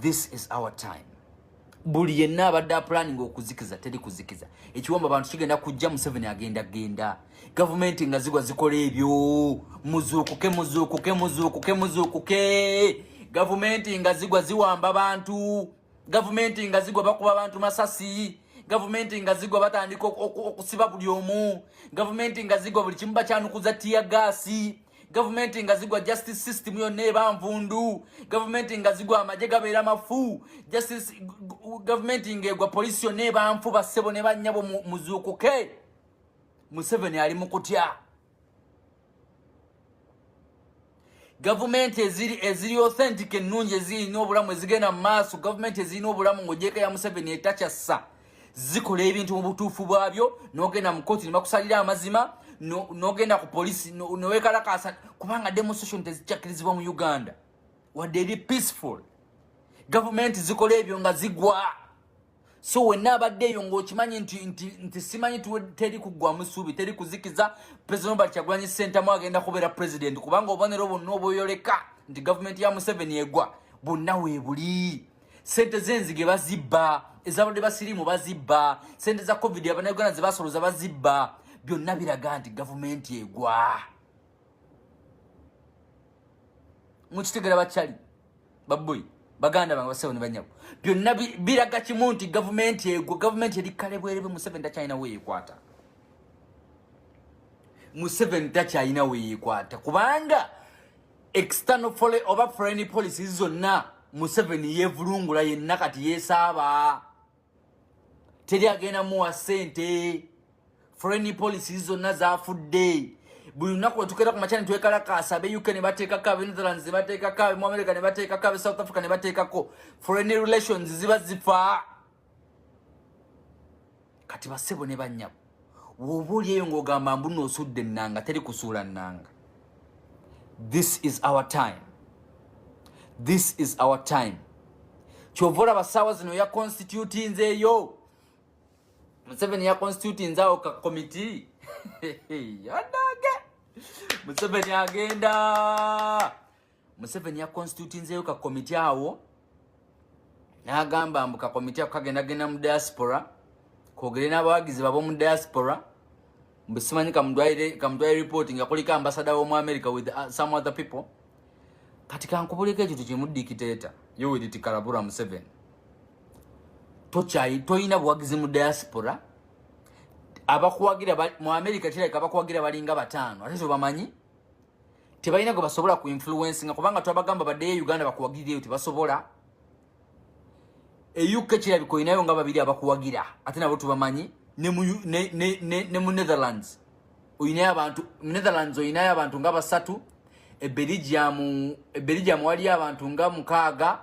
This is our time. Buli yenna abadde planning okuzikiza teri kuzikiza. Ekiwamba abantu kigenda kujja Museveni agenda. Government nga zigwa zikola ebyo. Muzuukuke. Government nga zigwa ziwamba abantu. Government nga zigwa bakuba abantu masasi. Government nga zigwa batandika okusiba buli omu. Government nga zigwa buli kimu bakyanukuza tear gas. Government nga zigwa justice system yonna eba nvundu. Government nga zigwa amaje gabeera mafu. Government nga egwa police yonna eba nfu basebo ne bannyabo muzuukuke. Museveni ali mu kutya. Government eziri authentic ennungi ezirina obulamu ezigenda mu maaso. Government ezirina obulamu ng'ogyeka ya Museveni etakyassa. Zikola ebintu mu butuufu bwabyo n'ogenda mu kkooti ne bakusalira amazima n'ogenda ku polisi neweekalakaasa kubanga demonstration tezikyakirizibwa mu Uganda wadde eri peaceful. Government zikola ebyo nga zigwa. So wenna abaddeeyo ng'okimanyi nti simanyi teri kuggwamu ssuubi teri kuzikiza President Robert Kyagulanyi Ssentamu agenda kubeera president kubanga obubonero bwonna obweyoleka nti government ya Museveni egwa bonna weebuli. Sente z'enzige bazibba, ezabadde basirimu bazibba, sente za COVID abannayuganda ze basoloza bazibba, byonna biraga nti government egwa. Mukitegera bakyali babboyi baganda bange basewo ne banyabo byonna biraga kimu nti government egwa. Government eri kale bwerebe Museveni takyalina weekwata. Museveni takyalina weekwata kubanga external foreign policies zonna Museveni yevulungula yenna kati yesaaba. Teri agenda muwa sente. Foreign policies zonna zaafudde. Buli lunaku wetukeera ku makyani twekalakaasa abe UK ne bateekako, abe Netherlands ne bateekako, abe mu America ne bateekako, abe South Africa ne bateekako. Foreign relations ziba zifa. Kati basebo ne bannyabo. Woba oli eyo ng'ogamba mbuno osudde ennanga teri kusuula nnanga. This is our time. This is our time. Chovola basawa zino ya constituting nzeyo. Museveni ya constituting nzao ka committee. Yadage. Museveni agenda. Museveni ya constituting nzeyo ka committee awo. Nagamba mbuka committee akagenda mu diaspora. Kogere n'abawagizi babo mu diaspora. Mbisimanyi kamdwaire reporting akolika ambassador wo mu America with some other people. Katika nkubulika ekitu kimu dictator Yoweri Tikalabura Museveni toyina buwagizi mu diaspora abakuwagira mu America kireka abakuwagira balinga batano ate bamanyi tebalina go basobola ku influence nga kubanga twabagamba badde Uganda bakuwagirire tebasobola UK kirabiko inayo nga babiri abakuwagira ate nabo tubamanyi ne mu Netherlands oyinayo abantu Netherlands oyinayo abantu nga basatu Belgium wali abantu nga mukaaga.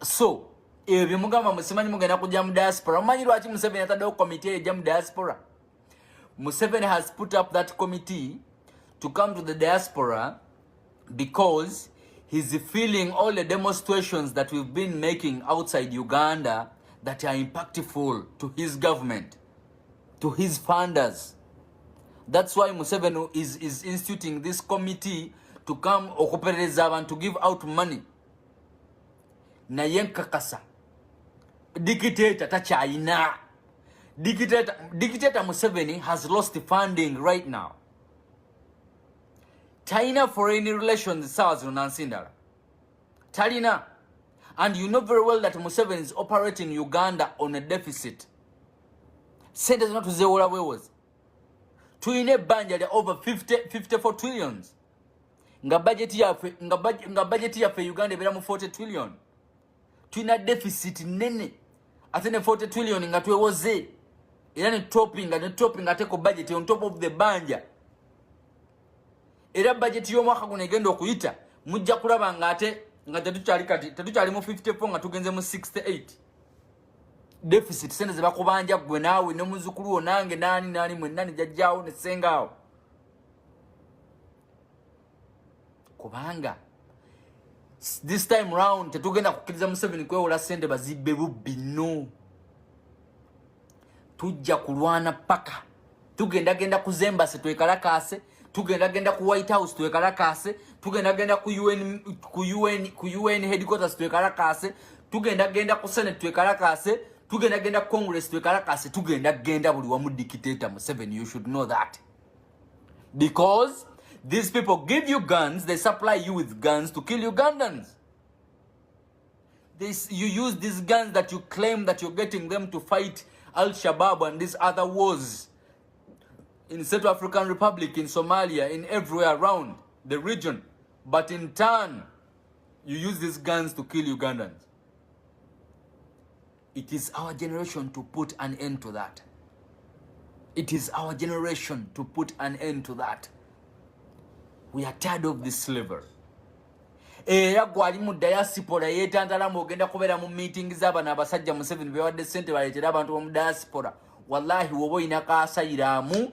So ebyo mugamba musimanyi mugenda kujja mu diaspora. Mumanyi lwaki Museveni ataddewo committee ejja mu diaspora? Museveni has put up that committee to come to the diaspora because he's feeling all the demonstrations that we've been making outside Uganda that are impactful to his government, to his funders. That's why Museveni is instituting this committee to come okupereza abantu to give out money. Na yenkakasa. Dictator tachaina. Dictator Museveni has lost funding right now. China foreign relations sawas nansindala. Talina. And you know very well that Museveni is operating Uganda on a deficit. Sente zino tuzewola was. Tuine banja ya over 54 trillions. Nga budget ya fe Uganda ebera mu 40 trillion. Tuina deficit nene. Atene 40 trillion nga twewoze. Era ne topping ate ko budget on top of the banja. Era budget y'omwaka guno egenda okuyita mujja kulaba nga ate nga tetukyali mu 54 nga tugenze mu 68. Deficit sente ze bakubanja gwe naawe ne muzukulu onange nani mwenna ne jajjaawo ne sengaawo. Kubanga this time round tetugenda kukkiriza Museveni kwewola sente bazibbe bubbi no. Tujja kulwana paka. Tugenda kuzemba se twekalakaase genda ku White House twekalakase, genda ku UN headquarters twekalakase, genda ku Senate twekalakase, genda ku Congress twekalakase, genda buli wamu dictator Museveni. You should know that. Because these people give you guns, they supply you with guns to kill Ugandans. You use these guns that you claim that you're getting them to fight Al-Shabaab and these other wars in Central African Republic, in Somalia, in everywhere around the region. But in turn, you use these guns to kill Ugandans. It is our generation to put an end to that. It is our generation to put an end to that. We are tired of this slavery. Era gwali mu diaspora yetantala mogenda kubera mu meeting z'abana abasajja Museveni bewadde sente baletera abantu mu diaspora. Wallahi wobo ina kasayiramu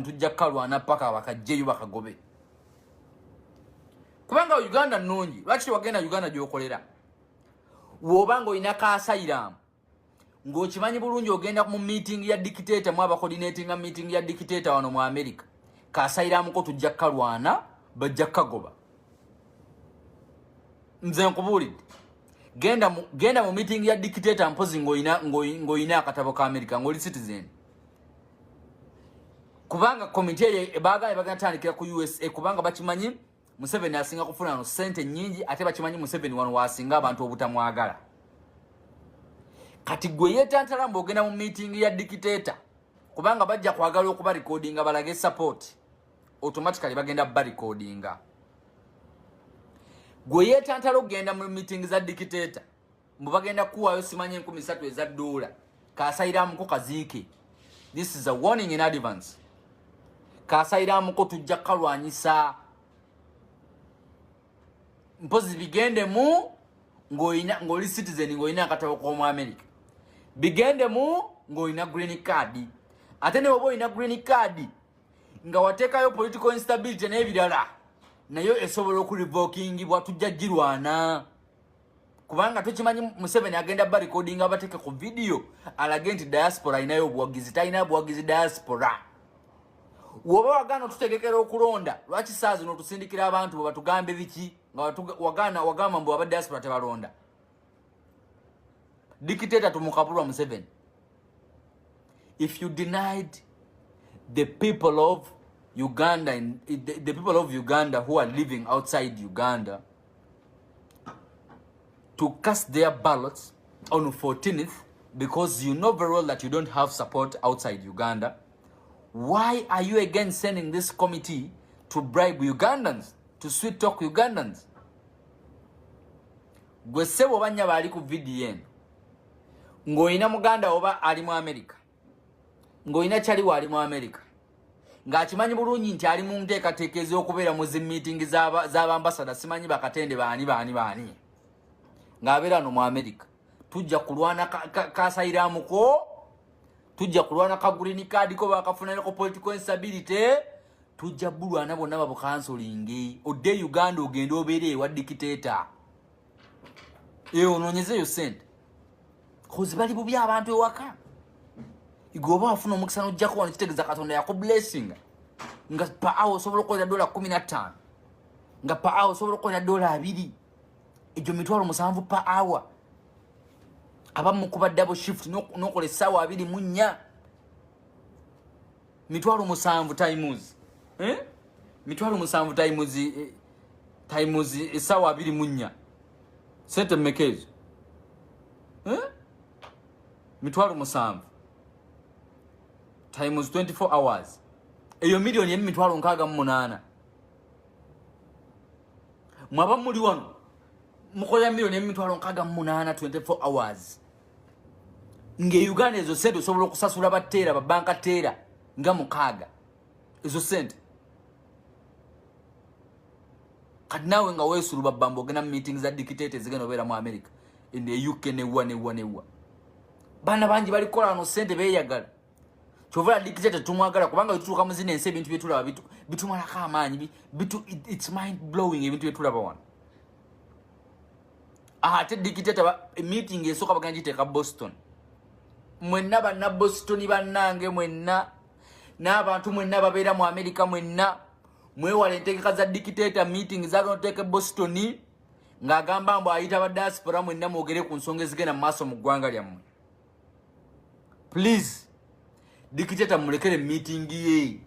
tujja kalwana paka bakajjeyo bakagobe. Kubanga Uganda nnungi, lwaki wagenda Uganda gyokolera? Wobanga ina kasayiramu ng'okimanyi bulungi ogenda mu meeting ya dictator mu coordinating meeting ya dictator wano mu America. Kasayiramu ko tujja kalwana bajja kagoba. Nze nkubulidde genda mu meeting ya dictator mpozi ngoina akatabo ka America ngoli citizen. Kubanga committee bagana tandikira ku USA kubanga bakimanyi Museveni asinga kufuna no sente nyingi ate bakimanyi Museveni wano wasinga abantu obutamwagala. Kati gwe yetantala mbogenda mu meeting ya dictator kubanga bajja kwagala okuba recordinga balage support automatically bagenda ba recordinga. Gwe yetantala ogenda mu meeting za dictator mbagenda kuwayo simanye $13 eza dola kasayiramu ko kaziike. This is a warning in advance. Kasayiramu ko tujja kalwanyisa mpozi bigende mu ngoli citizen ngoina akatabo ko mu America. Bigende mu ngoina green card. Ate ne obo ina green card nga watekayo political instability n'ebirala nayo esobola okurevoking bwa tujja girwana. Kubanga tukimanyi Museveni agenda ba recording abateke ku video alage nti diaspora inayo obwagizi talina bwagizi diaspora. Woba wagana tutegekera okulonda lwaki saazi no tusindikira abantu baba tugambe biki nga wagama mbu aba diaspora tebalonda. Dictator tumukabulwa Museveni. If you denied the people of Uganda and the people of Uganda who are living outside Uganda to cast their ballots on 14th because you know very well that you don't have support outside Uganda, why are you again sending this committee to bribe Ugandans, to sweet talk Ugandans? Gwe sebo banya bali ku VDN. Ngoina muganda oba ali mu America. Ngoina chali wali mu America. Ngakimanyi bulungi nti ali mu nteekateekezo okubeera mu zi meeting z'abambasada simanyi bakatende baani. Ng'abeera no mu America. Tujja kulwana kasayiramu ko. Tujja kulwana ka green card ko bakafuna ko political instability. Tujja bulwana bonna babu counseling. Ode Uganda ogenda obeere wa dictator. Ononyezeyo sente. Kozi bali bubi abantu ewaka. Igoba afuna omukisa n'ojja kuwona kitegeeza Katonda yako blessing. Nga pa awo osobola okukolera $15. Nga pa awo osobola okukolera $2. Ejo $7 pa hour. Abamu kuba double shift n'okola essaawa 24. $7 times. $7 times essaawa 24. Sente mmekezo. $7 times 24 hours. Eyo million yemi $68,000. Mwaba muli wano. Mukola million yemi $68,000 24 hours. Nge Uganda ezo sente osobola okusasula bateera ba banka teera nga mukaaga. Ezo sente. Kati nawe nga weesulu babambo ogenda mu meetings za dictators zigenda obeera mu America. In the UK newa. Bana bangi balikola no sente beeyagala. Chovala dictator tumwagala kubanga bitutuka mu zine ensi ebintu byetulaba bitumalako amaanyi it's mind blowing ebintu byetulaba wano. Ate dictator meeting esooka bagenda giteeka Boston. Mwenna banna Boston bannange mwenna n'abantu mwenna babeera mu America mwenna mwewale entegeka za dictator meeting zagonoteka Boston ng'agamba mbu ayita ba diaspora mwenna mwogere ku nsonga ezigenda mu maaso mu ggwanga lyammwe. Please dictator mulekere meeting ye